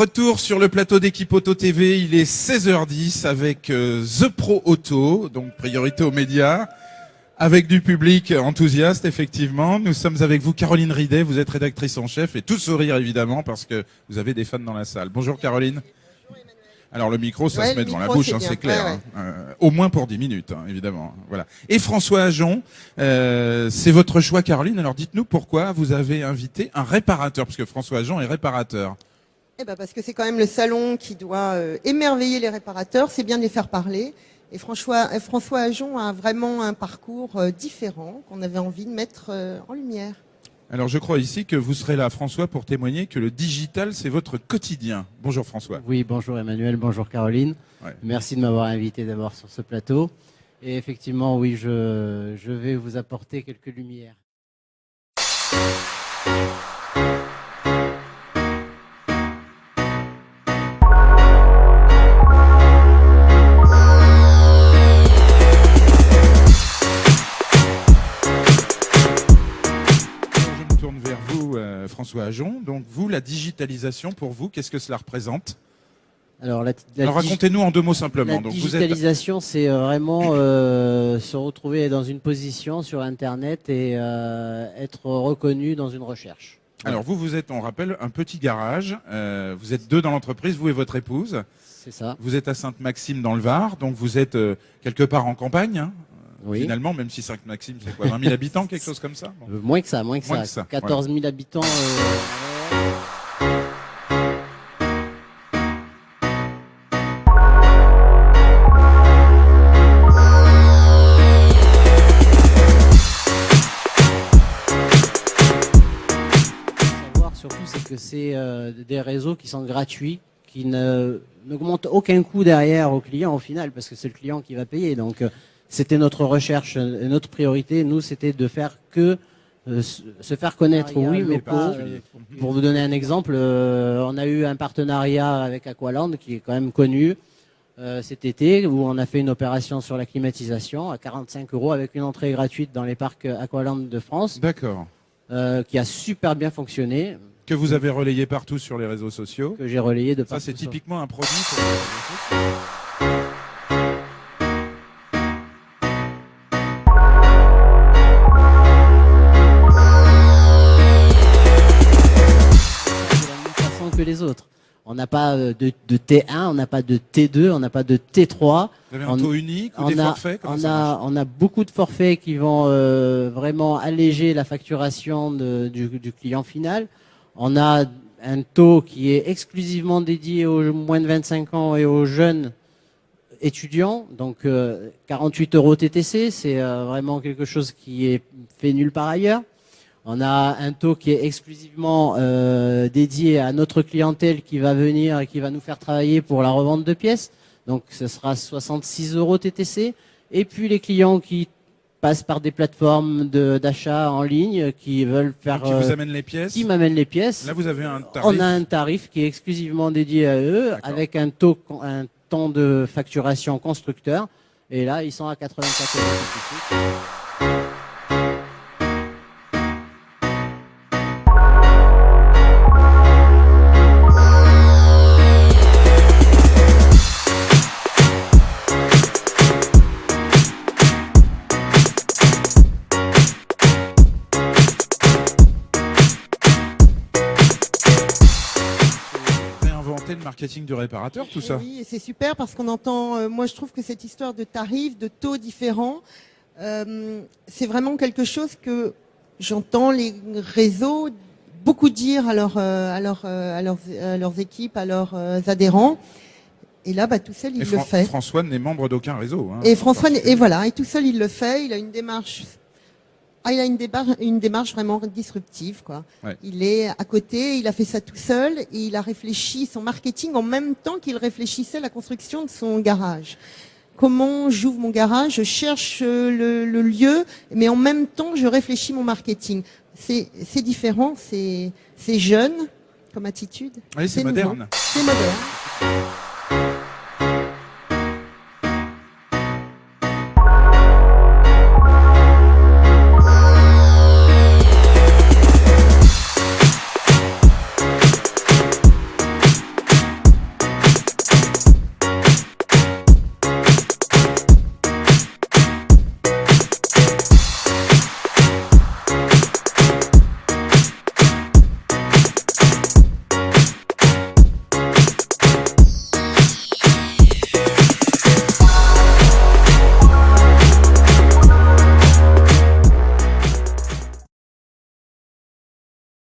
Retour sur le plateau d'Équipe Auto TV, il est 16h10 avec The Pro Auto, donc priorité aux médias, avec du public enthousiaste effectivement. Nous sommes avec vous Caroline Ridet, vous êtes rédactrice en chef et tout sourire évidemment parce que vous avez des fans dans la salle. Bonjour Caroline. Alors le micro, ça se met devant la bouche, c'est clair. Au moins pour 10 minutes, évidemment. Voilà. Et François Ajon, c'est votre choix Caroline. Alors dites-nous pourquoi vous avez invité un réparateur, parce que François Ajon est réparateur. Eh ben parce que c'est quand même le salon qui doit émerveiller les réparateurs, c'est bien de les faire parler. Et François Ajon a vraiment un parcours différent qu'on avait envie de mettre en lumière. Alors je crois ici que vous serez là, François, pour témoigner que le digital, c'est votre quotidien. Bonjour François. Oui, bonjour Emmanuel, bonjour Caroline. Ouais. Merci de m'avoir invité d'abord sur ce plateau. Et effectivement, oui, je vais vous apporter quelques lumières. François Ajon, donc vous, la digitalisation pour vous, qu'est-ce que cela représente? Alors, racontez-nous en 2 mots simplement. La digitalisation, c'est vraiment se retrouver dans une position sur Internet et être reconnu dans une recherche. Alors vous êtes, on rappelle, un petit garage. Vous êtes 2 dans l'entreprise, vous et votre épouse. C'est ça. Vous êtes à Sainte-Maxime dans le Var, donc vous êtes quelque part en campagne. Hein. Oui. Finalement, même si Sainte-Maxime, c'est quoi, 20 000 habitants, quelque chose comme ça? Bon. Moins que ça. 14 000 habitants. Savoir surtout, c'est que c'est des réseaux qui sont gratuits, qui n'augmentent aucun coût derrière au client au final, parce que c'est le client qui va payer. Donc c'était notre recherche, notre priorité. Nous, c'était de faire que se faire connaître, oui, mais pour vous donner un exemple, on a eu un partenariat avec Aqualand, qui est quand même connu, cet été, où on a fait une opération sur la climatisation à 45 € avec une entrée gratuite dans les parcs Aqualand de France. D'accord. Qui a super bien fonctionné. Que vous avez relayé partout sur les réseaux sociaux. Que j'ai relayé de partout. Ça, c'est typiquement un produit pour les réseaux sociaux. Que les autres. On n'a pas de T1, on n'a pas de T2, on n'a pas de T3. Vous avez un taux unique ou des forfaits? On a beaucoup de forfaits qui vont vraiment alléger la facturation du client final. On a un taux qui est exclusivement dédié aux moins de 25 ans et aux jeunes étudiants. Donc 48 € TTC, c'est vraiment quelque chose qui est fait nulle part ailleurs. On a un taux qui est exclusivement dédié à notre clientèle qui va venir et qui va nous faire travailler pour la revente de pièces. Donc ce sera 66 € TTC. Et puis les clients qui passent par des plateformes d'achat en ligne, qui veulent faire... Qui vous amènent les pièces? Qui m'amènent les pièces. Là, vous avez un tarif. On a un tarif qui est exclusivement dédié à eux, avec un temps de facturation constructeur. Et là, ils sont à 84 €. Le marketing du réparateur, tout ça. Oui, et c'est super parce qu'on entend, moi je trouve que cette histoire de tarifs, de taux différents, c'est vraiment quelque chose que j'entends les réseaux beaucoup dire à leurs équipes, à leurs adhérents. Et là, tout seul, il le fait. François n'est membre d'aucun réseau. Hein, et François, et tout seul, il le fait. Il a une démarche. Il a une démarche vraiment disruptive, quoi. Ouais. Il est à côté, il a fait ça tout seul et il a réfléchi son marketing en même temps qu'il réfléchissait la construction de son garage. Comment j'ouvre mon garage, je cherche le lieu, mais en même temps je réfléchis mon marketing. C'est différent, c'est jeune comme attitude. Oui, c'est moderne. C'est moderne.